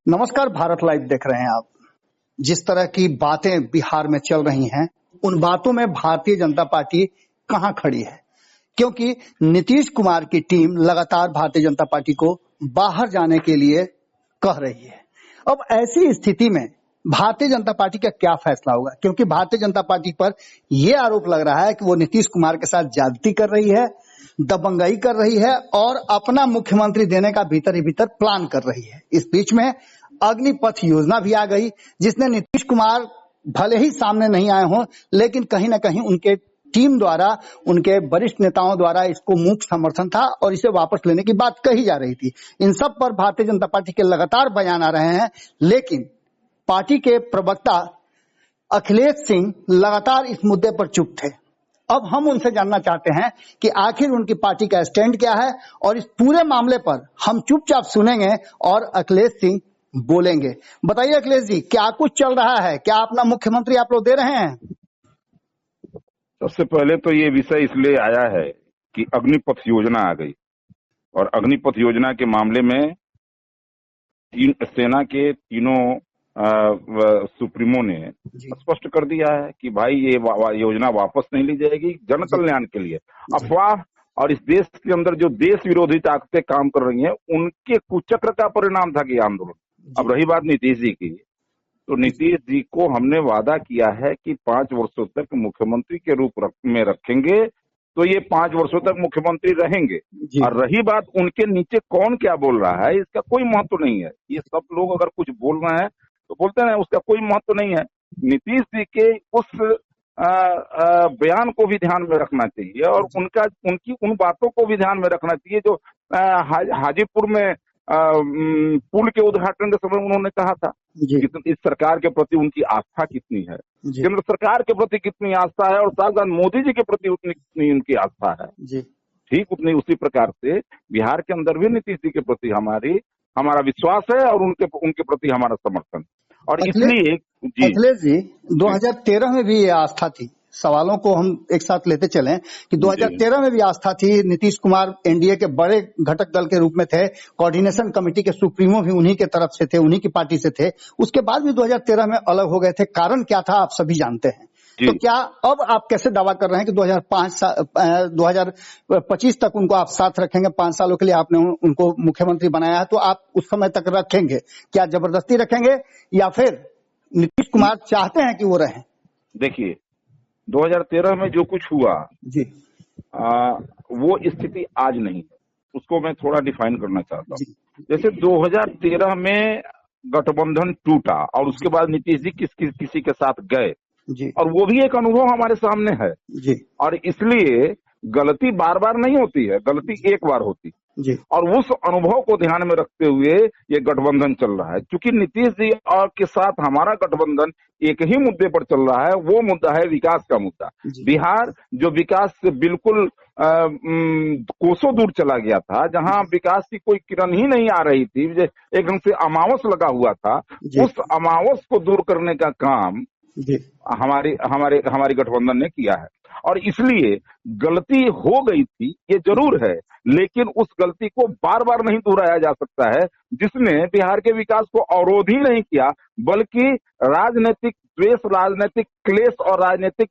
नमस्कार, भारत लाइव देख रहे हैं आप। जिस तरह की बातें बिहार में चल रही हैं, उन बातों में भारतीय जनता पार्टी कहां खड़ी है? क्योंकि नीतीश कुमार की टीम लगातार भारतीय जनता पार्टी को बाहर जाने के लिए कह रही है। अब ऐसी स्थिति में भारतीय जनता पार्टी का क्या फैसला होगा? क्योंकि भारतीय जनता पार्टी पर यह आरोप लग रहा है कि वो नीतीश कुमार के साथ ज्यादती कर रही है, दबंगई कर रही है और अपना मुख्यमंत्री देने का भीतर ही भीतर प्लान कर रही है। इस बीच में अग्निपथ योजना भी आ गई, जिसने नीतीश कुमार भले ही सामने नहीं आए हों, लेकिन कहीं ना कहीं उनके टीम द्वारा, उनके वरिष्ठ नेताओं द्वारा इसको मुख्य समर्थन था और इसे वापस लेने की बात कही जा रही थी। इन सब पर भारतीय जनता पार्टी के लगातार बयान आ रहे हैं, लेकिन पार्टी के प्रवक्ता अखिलेश सिंह लगातार इस मुद्दे पर चुप थे। अब हम उनसे जानना चाहते हैं कि आखिर उनकी पार्टी का स्टैंड क्या है और इस पूरे मामले पर हम चुपचाप सुनेंगे और अखिलेश सिंह बोलेंगे। बताइए अखिलेश जी, क्या कुछ चल रहा है? क्या अपना मुख्यमंत्री आप लोग दे रहे हैं? सबसे पहले तो ये विषय इसलिए आया है कि अग्निपथ योजना आ गई और अग्निपथ योजना के मामले में सेना के तीनों सुप्रीमो ने स्पष्ट कर दिया है कि भाई ये योजना वापस नहीं ली जाएगी, जन कल्याण के लिए। अफवाह और इस देश के अंदर जो देश विरोधी ताकतें काम कर रही हैं, उनके कुचक्र का परिणाम था कि आंदोलन। अब रही बात नीतीश जी की, तो नीतीश जी को हमने वादा किया है कि 5 वर्षों तक मुख्यमंत्री के रूप में रखेंगे, तो ये 5 वर्षों तक मुख्यमंत्री रहेंगे। और रही बात उनके नीचे कौन क्या बोल रहा है, इसका कोई महत्व नहीं है। ये सब लोग अगर कुछ बोल रहे हैं तो बोलते हैं, उसका कोई महत्व नहीं है। नीतीश जी के उस बयान को भी ध्यान में रखना चाहिए और उनकी उन बातों को भी ध्यान में रखना चाहिए जो हाजीपुर में पुल के उद्घाटन के समय उन्होंने कहा था। इस सरकार के प्रति उनकी आस्था कितनी है, केंद्र सरकार के प्रति कितनी आस्था है और साथ साथ मोदी जी के प्रति उतनी कितनी उनकी आस्था है। ठीक उतनी उसी प्रकार से बिहार के अंदर भी नीतीश जी के प्रति हमारा विश्वास है और उनके प्रति हमारा समर्थन। और इसलिए अखिलेश जी, 2013 में भी ये आस्था थी। सवालों को हम एक साथ लेते चलें कि 2013 में भी आस्था थी। नीतीश कुमार एनडीए के बड़े घटक दल के रूप में थे, कोऑर्डिनेशन कमेटी के सुप्रीमो भी उन्हीं के तरफ से थे, उन्हीं की पार्टी से थे। उसके बाद भी 2013 में अलग हो गए थे। कारण क्या था आप सभी जानते हैं। तो क्या अब आप कैसे दावा कर रहे हैं कि 2025 तक उनको आप साथ रखेंगे? 5 सालों के लिए आपने उनको मुख्यमंत्री बनाया है, तो आप उस समय तक रखेंगे? क्या जबरदस्ती रखेंगे या फिर नीतीश कुमार चाहते हैं कि वो रहें? देखिए, 2013 में जो कुछ हुआ जी, वो स्थिति आज नहीं है। उसको मैं थोड़ा डिफाइन करना चाहता हूँ। जैसे 2013 में गठबंधन टूटा और उसके बाद नीतीश जी किसी के साथ गए जी, और वो भी एक अनुभव हमारे सामने है जी। और इसलिए गलती बार बार नहीं होती है, गलती एक बार होती जी। और उस अनुभव को ध्यान में रखते हुए ये गठबंधन चल रहा है। क्योंकि नीतीश जी और के साथ हमारा गठबंधन एक ही मुद्दे पर चल रहा है, वो मुद्दा है विकास का मुद्दा। बिहार जो विकास से बिल्कुल कोसों दूर चला गया था, जहां विकास की कोई किरण ही नहीं आ रही थी, एक ढंग से अमावस लगा हुआ था, उस अमावस को दूर करने का काम हमारी गठबंधन ने किया है। और इसलिए गलती हो गई थी, ये जरूर है, लेकिन उस गलती को बार बार नहीं दोहराया जा सकता है, जिसने बिहार के विकास को अवरोध ही नहीं किया, बल्कि राजनीतिक द्वेष, राजनीतिक क्लेश और राजनीतिक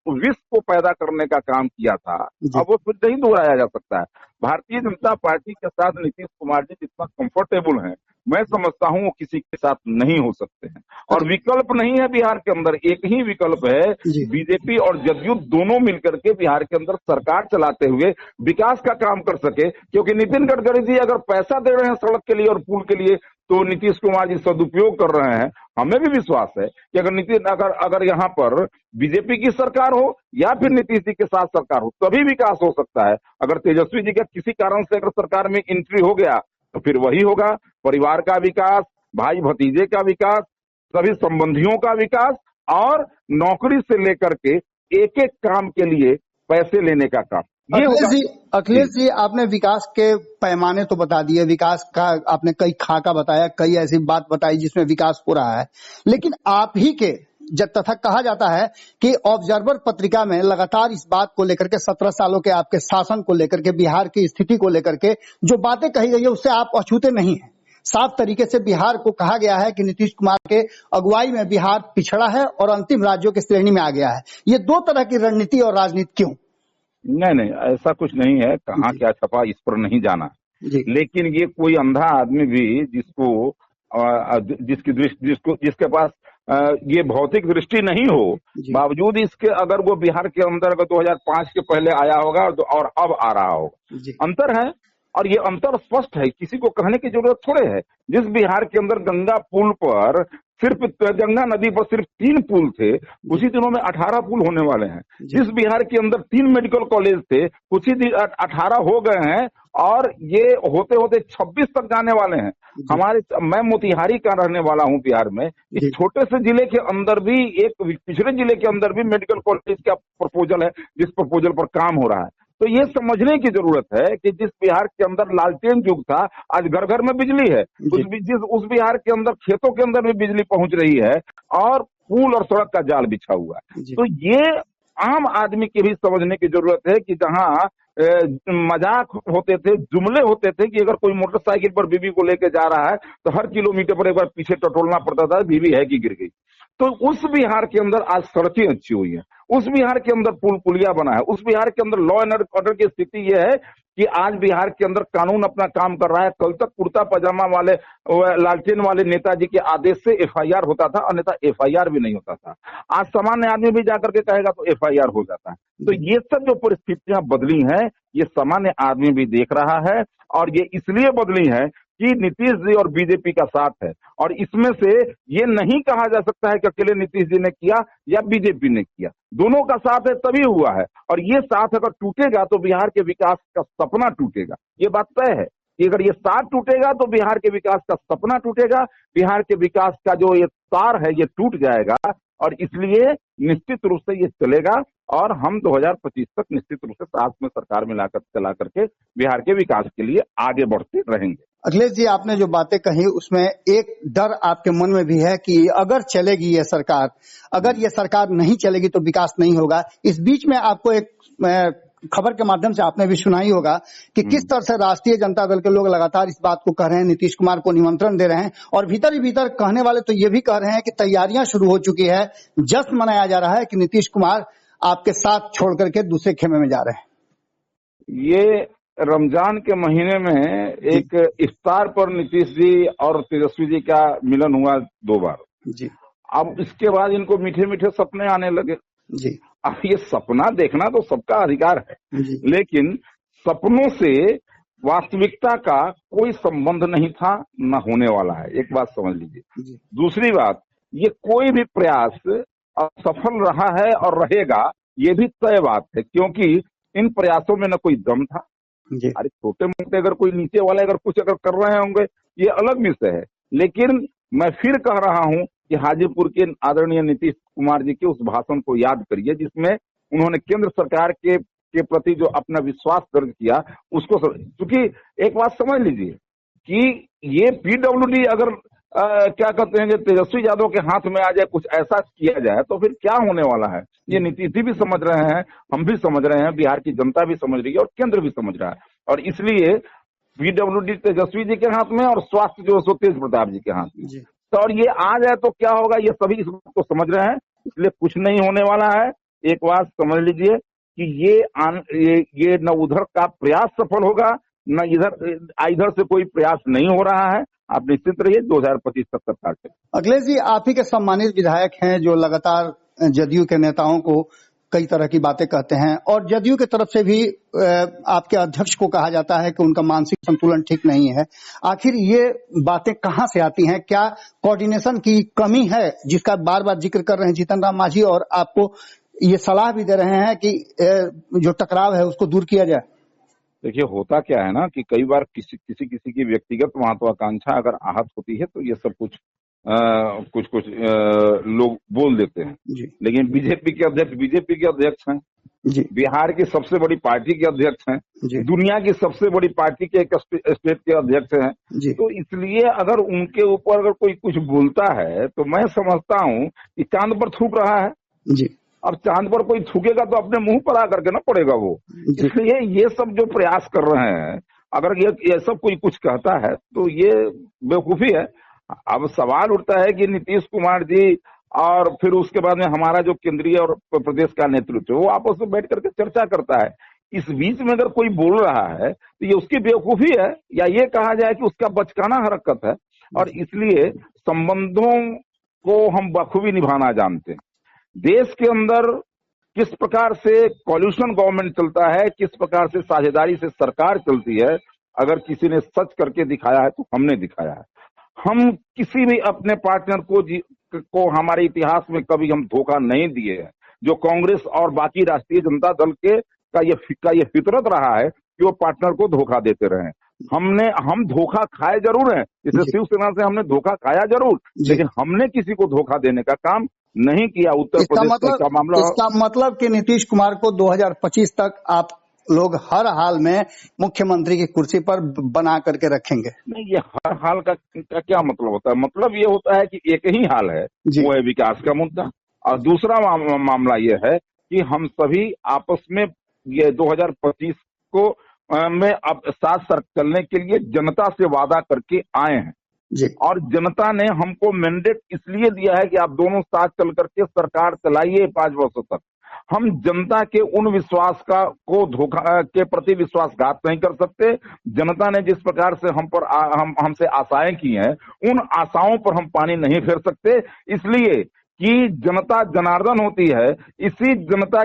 विष को पैदा करने का काम किया था। अब वो फिर नहीं दोहराया जा सकता है। भारतीय जनता पार्टी के साथ नीतीश कुमार जी जितना कंफर्टेबल हैं, मैं समझता हूँ वो किसी के साथ नहीं हो सकते हैं। और विकल्प नहीं है बिहार के अंदर, एक ही विकल्प है, बीजेपी और जदयू दोनों मिलकर के बिहार के अंदर सरकार चलाते हुए विकास का काम कर सके। क्योंकि नितिन गडकरी जी अगर पैसा दे रहे हैं सड़क के लिए और पुल के लिए, तो नीतीश कुमार जी सदुपयोग कर रहे हैं। हमें भी विश्वास है कि अगर यहाँ पर बीजेपी की सरकार हो या फिर नीतीश जी के साथ सरकार हो, तभी विकास हो सकता है। अगर तेजस्वी जी का किसी कारण से अगर सरकार में एंट्री हो गया तो फिर वही होगा, परिवार का विकास, भाई भतीजे का विकास, सभी संबंधियों का विकास और नौकरी से लेकर के एक एक काम के लिए पैसे लेने का काम। अखिलेश जी, आपने विकास के पैमाने तो बता दिए, विकास का आपने कई खाका बताया, कई ऐसी बात बताई जिसमें विकास हो रहा है, लेकिन आप ही के तथा कहा जाता है कि ऑब्जर्वर पत्रिका में लगातार इस बात को लेकर के 17 सालों के आपके शासन को लेकर के, बिहार की स्थिति को लेकर के जो बातें कही गई है उससे आप अछूते नहीं हैं। साफ तरीके से बिहार को कहा गया है कि नीतीश कुमार के अगुवाई में बिहार पिछड़ा है और अंतिम राज्यों की श्रेणी में आ गया है। ये दो तरह की रणनीति और राजनीति क्यों? नहीं, ऐसा कुछ नहीं है। कहाँ क्या छपा इस पर नहीं जाना, लेकिन ये कोई अंधा आदमी भी जिसके पास ये भौतिक दृष्टि नहीं हो, बावजूद इसके अगर वो बिहार के अंदर 2005 के पहले आया होगा और अब आ रहा होगा, अंतर है। और ये अंतर स्पष्ट है, किसी को कहने की जरूरत थोड़े है। जिस बिहार के अंदर गंगा पुल पर गंगा नदी पर सिर्फ 3 पुल थे, कुछ ही दिनों में 18 पुल होने वाले हैं। जिस बिहार के अंदर 3 मेडिकल कॉलेज थे, कुछ ही 18 हो गए हैं और ये होते होते 26 तक जाने वाले हैं। मैं मोतिहारी का रहने वाला हूं बिहार में। इस छोटे से जिले के अंदर भी, एक पिछड़े जिले के अंदर भी मेडिकल कॉलेज का प्रपोजल है, जिस प्रपोजल पर काम हो रहा है। तो ये समझने की जरूरत है कि जिस बिहार के अंदर लालटेन युग था, आज घर घर में बिजली है। उस बिहार के अंदर खेतों के अंदर भी बिजली पहुंच रही है और पुल और सड़क का जाल बिछा हुआ है। तो ये आम आदमी के भी समझने की जरूरत है कि जहां मजाक होते थे, जुमले होते थे कि अगर कोई मोटरसाइकिल पर बीबी को लेके जा रहा है तो हर किलोमीटर पर एक बार पीछे टटोलना पड़ता था, बीबी है कि गिर गई। तो उस बिहार के अंदर आज सड़कें अच्छी हुई हैं, उस बिहार के अंदर पुल पुलिया बना है, उस बिहार के अंदर लॉ एंड ऑर्डर की स्थिति यह है कि आज बिहार के अंदर कानून अपना काम कर रहा है। कल तक कुर्ता पजामा वाले लालटेन वाले नेताजी के आदेश से एफआईआर होता था, अन्यथा एफआईआर भी नहीं होता था। आज सामान्य आदमी भी जाकर के कहेगा तो एफआईआर हो जाता है। तो ये सब जो परिस्थितियां बदली हैं, ये सामान्य आदमी भी देख रहा है और ये इसलिए बदली है कि नीतीश जी और बीजेपी का साथ है। और इसमें से ये नहीं कहा जा सकता है कि अकेले नीतीश जी ने किया या बीजेपी ने किया, दोनों का साथ है तभी हुआ है। और ये साथ अगर टूटेगा तो बिहार के विकास का सपना टूटेगा, ये बात तय है कि अगर ये साथ टूटेगा तो बिहार के विकास का सपना टूटेगा, बिहार के विकास का जो ये तार है ये टूट जाएगा। और इसलिए निश्चित रूप से ये चलेगा और हम 2025 तक निश्चित रूप से साथ में सरकार में चला करके बिहार के विकास के लिए आगे बढ़ते रहेंगे। अखिलेश जी, आपने जो बातें कही उसमें एक डर आपके मन में भी है कि अगर चलेगी ये सरकार, अगर ये सरकार नहीं चलेगी तो विकास नहीं होगा। इस बीच में आपको एक खबर के माध्यम से आपने भी सुना ही होगा कि किस तरह से राष्ट्रीय जनता दल के लोग लगातार इस बात को कह रहे हैं, नीतीश कुमार को निमंत्रण दे रहे हैं और भीतर ही भीतर कहने वाले तो ये भी कह रहे हैं कि तैयारियां शुरू हो चुकी है, जश्न मनाया जा रहा है कि नीतीश कुमार आपके साथ छोड़ करके दूसरे खेमे में जा रहे हैं। ये रमजान के महीने में एक इफ्तार पर नीतीश जी और तेजस्वी जी का मिलन हुआ 2 बार जी। अब इसके बाद इनको मीठे मीठे सपने आने लगे जी। अब ये सपना देखना तो सबका अधिकार है, लेकिन सपनों से वास्तविकता का कोई संबंध नहीं था, न होने वाला है। एक बात समझ लीजिए। दूसरी बात, ये कोई भी प्रयास असफल रहा है और रहेगा, ये भी तय बात है, क्योंकि इन प्रयासों में न कोई दम था। अरे छोटे मोटे अगर कोई नीचे वाले अगर कुछ अगर कर रहे होंगे ये अलग विषय है, लेकिन मैं फिर कह रहा हूं कि हाजीपुर के आदरणीय नीतीश कुमार जी के उस भाषण को याद करिए जिसमें उन्होंने केंद्र सरकार के प्रति जो अपना विश्वास दर्ज किया उसको। क्योंकि एक बात समझ लीजिए कि ये पीडब्ल्यूडी अगर क्या कहते हैं कि तेजस्वी यादव के हाथ में आ जाए, कुछ ऐसा किया जाए तो फिर क्या होने वाला है, ये नीतीश जी भी समझ रहे हैं, हम भी समझ रहे हैं, बिहार की जनता भी समझ रही है और केंद्र भी समझ रहा है। और इसलिए पीडब्ल्यूडी तेजस्वी जी के हाथ में और स्वास्थ्य जो है तेज प्रताप जी के हाथ में। तो और ये आ जाए तो क्या होगा, ये सभी इस बात को समझ रहे हैं, इसलिए कुछ नहीं होने वाला है। एक बात समझ लीजिए कि ये न उधर का प्रयास सफल होगा, न इधर से कोई प्रयास नहीं हो रहा है। आप निश्चित रहिए 2025 तक सरकार से। अखिलेश जी, आप ही के सम्मानित विधायक हैं जो लगातार जदयू के नेताओं को कई तरह की बातें कहते हैं और जदयू की तरफ से भी आपके अध्यक्ष को कहा जाता है कि उनका मानसिक संतुलन ठीक नहीं है। आखिर ये बातें कहां से आती हैं? क्या कोऑर्डिनेशन की कमी है जिसका बार बार जिक्र कर रहे हैं जीतन राम मांझी और आपको ये सलाह भी दे रहे हैं कि जो टकराव है उसको दूर किया जाए? देखिए, होता क्या है ना कि कई बार किसी की व्यक्तिगत महत्वाकांक्षा अगर आहत होती है तो ये सब कुछ लोग बोल देते हैं। लेकिन बीजेपी के अध्यक्ष हैं, बिहार की सबसे बड़ी पार्टी के अध्यक्ष हैं, दुनिया की सबसे बड़ी पार्टी के एक स्टेट के अध्यक्ष हैं। तो इसलिए अगर उनके ऊपर अगर कोई कुछ बोलता है तो मैं समझता हूं कि चांद पर थूक रहा है। अब चांद पर कोई थूकेगा तो अपने मुंह पर आकर के ना पड़ेगा वो। इसलिए ये सब जो प्रयास कर रहे हैं अगर ये सब कोई कुछ कहता है तो ये बेवकूफी है। अब सवाल उठता है कि नीतीश कुमार जी और फिर उसके बाद में हमारा जो केंद्रीय और प्रदेश का नेतृत्व वो आपस में बैठ करके चर्चा करता है। इस बीच में अगर कोई बोल रहा है तो ये उसकी बेवकूफी है, या ये कहा जाए कि उसका बचकाना हरकत है। और इसलिए संबंधों को हम बखूबी निभाना जानते हैं। देश के अंदर किस प्रकार से कॉल्यूशन गवर्नमेंट चलता है, किस प्रकार से साझेदारी से सरकार चलती है, अगर किसी ने सच करके दिखाया है तो हमने दिखाया है। हम किसी भी अपने पार्टनर को हमारे इतिहास में कभी हम धोखा नहीं दिए हैं। जो कांग्रेस और बाकी राष्ट्रीय जनता दल का ये फितरत रहा है कि वो पार्टनर को धोखा देते रहे। हम धोखा खाए जरूर हैं, जैसे शिवसेना से हमने धोखा खाया जरूर, लेकिन हमने किसी को धोखा देने का काम नहीं किया। उत्तर प्रदेश का मामला, इसका मतलब कि नीतीश कुमार को 2025 तक आप लोग हर हाल में मुख्यमंत्री की कुर्सी पर बना करके रखेंगे? नहीं, ये हर हाल का क्या मतलब होता है? मतलब ये होता है कि एक ही हाल है, वो है विकास का मुद्दा। और दूसरा मामला ये है कि हम सभी आपस में ये 2025 को में अब साथ चलने के लिए जनता से वादा करके आए हैं जी। और जनता ने हमको मैंडेट इसलिए दिया है कि आप दोनों साथ चल करके सरकार चलाइए 5 वर्षों तक। हम जनता के उन विश्वास को धोखा के प्रति विश्वासघात नहीं कर सकते। जनता ने जिस प्रकार से हमसे आशाएं की हैं, उन आशाओं पर हम पानी नहीं फेर सकते। इसलिए कि जनता जनार्दन होती है, इसी जनता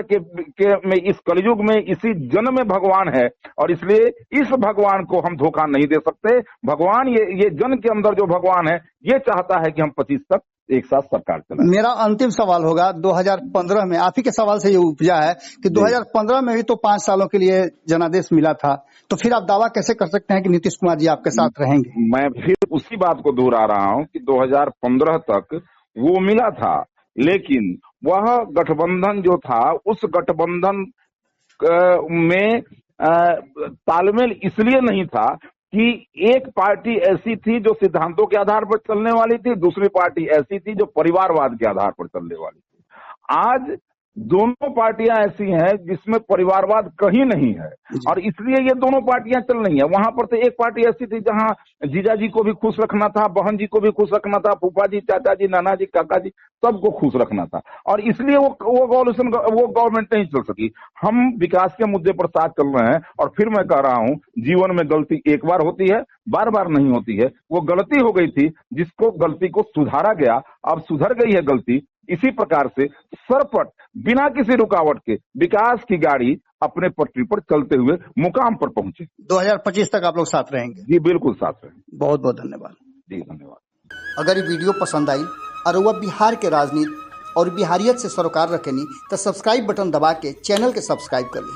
में इस कलयुग में इसी जन में भगवान है, और इसलिए इस भगवान को हम धोखा नहीं दे सकते। भगवान ये जन के अंदर जो भगवान है ये चाहता है कि हम 25 तक एक साथ सरकार चलाएं। मेरा अंतिम सवाल होगा, 2015 में आप ही के सवाल से ये उपजा है कि 2015 में भी तो 5 सालों के लिए जनादेश मिला था, तो फिर आप दावा कैसे कर सकते हैं कि नीतीश कुमार जी आपके साथ रहेंगे? मैं फिर उसी बात को दोहरा रहा हूं कि 2015 तक वो मिला था, लेकिन वह गठबंधन जो था, उस गठबंधन में तालमेल इसलिए नहीं था कि एक पार्टी ऐसी थी जो सिद्धांतों के आधार पर चलने वाली थी, दूसरी पार्टी ऐसी थी जो परिवारवाद के आधार पर चलने वाली थी। आज दोनों पार्टियां ऐसी हैं जिसमें परिवारवाद कहीं नहीं है, और इसलिए ये दोनों पार्टियां चल रही हैं। वहां पर तो एक पार्टी ऐसी थी जहां जीजा जी को भी खुश रखना था, बहन जी को भी खुश रखना था, फूफा जी, चाचा जी, नाना जी, काका जी, सबको खुश रखना था, और इसलिए वो गवर्नमेंट नहीं चल सकी। हम विकास के मुद्दे पर साथ चल रहे हैं, और फिर मैं कह रहा हूं, जीवन में गलती एक बार होती है, बार बार नहीं होती है। वो गलती हो गई थी, जिसको गलती को सुधारा गया, अब सुधर गई है गलती। इसी प्रकार से सरपट बिना किसी रुकावट के विकास की गाड़ी अपने पटरी पर चलते हुए मुकाम पर पहुंचे। 2025 तक आप लोग साथ रहेंगे? जी बिल्कुल साथ रहेंगे। बहुत बहुत धन्यवाद। जी धन्यवाद। अगर ये वीडियो पसंद आई और वह बिहार के राजनीति और बिहारियत से सरोकार रखेनी तो सब्सक्राइब बटन दबा के चैनल के सब्सक्राइब कर ली।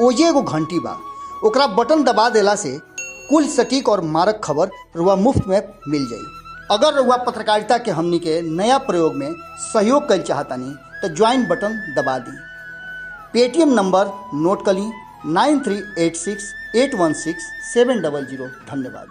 ओजे एगो घंटी बा, ओकरा बटन दबा देला से कुल सटीक और मारक खबर रुआ मुफ्त में मिल जाई। अगर रुआ पत्रकारिता के हमनी के नया प्रयोग में सहयोग कर चाहतानी तो ज्वाइन बटन दबा दी। पेटीएम नंबर नोट कर ली 9386816700। धन्यवाद।